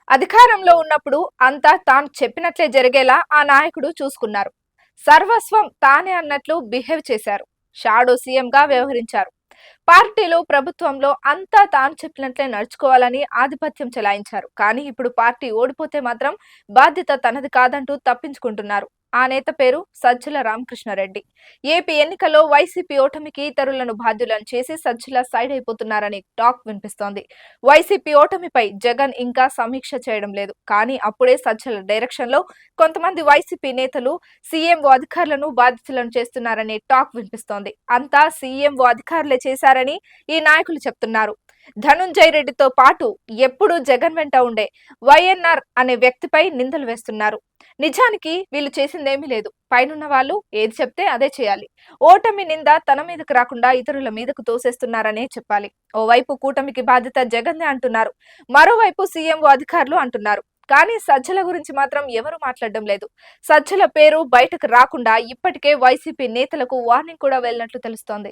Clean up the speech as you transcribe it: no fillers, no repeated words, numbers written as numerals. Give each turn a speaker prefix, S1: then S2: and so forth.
S1: అధికారంలో ఉన్నప్పుడు అంతా తాను చెప్పినట్లే జరిగేలా ఆ నాయకుడు చూసుకున్నారు. సర్వస్వం తానే అన్నట్లు బిహేవ్ చేశారు. షాడో సీఎంగా వ్యవహరించారు. పార్టీలో ప్రభుత్వంలో అంతా తాను చెప్పినట్లే నడుచుకోవాలని ఆధిపత్యం చెలాయించారు. కానీ ఇప్పుడు పార్టీ ఓడిపోతే మాత్రం బాధ్యత తనది కాదంటూ తప్పించుకుంటున్నారు. ఆ నేత పేరు సజ్జల రామకృష్ణారెడ్డి. ఏపీ ఎన్నికల్లో వైసీపీ ఓటమికి ఇతరులను బాధ్యులను చేసి సజ్జల సైడ్ అయిపోతున్నారని టాక్ వినిపిస్తోంది. వైసీపీ ఓటమిపై జగన్ ఇంకా సమీక్ష చేయడం లేదు. కానీ అప్పుడే సజ్జల డైరెక్షన్ లో కొంతమంది వైసీపీ నేతలు సీఎంఓ అధికారులను బాధితులను చేస్తున్నారనే టాక్ వినిపిస్తోంది. అంతా సీఎంఓ అధికారులే చేశారని ఈ నాయకులు చెప్తున్నారు. ధనుంజయ రెడ్డితో పాటు ఎప్పుడూ జగన్ వెంట ఉండే వైఎన్ఆర్ అనే వ్యక్తిపై నిందలు వేస్తున్నారు. నిజానికి వీళ్ళు చేసిందేమీ లేదు. పైనున్న వాళ్ళు ఏది చెప్తే అదే చేయాలి. ఓటమి నింద తన మీదకు రాకుండా ఇతరుల మీదకు తోసేస్తున్నారనే చెప్పాలి. ఓవైపు కూటమికి బాధ్యత జగన్నే అంటున్నారు. మరోవైపు సీఎంఓ అధికారులు అంటున్నారు. కానీ సజ్జల గురించి మాత్రం ఎవరు మాట్లాడడం లేదు. సజ్జల పేరు బయటకు రాకుండా ఇప్పటికే వైసీపీ నేతలకు వార్నింగ్ కూడా వెళ్ళినట్లు తెలుస్తోంది.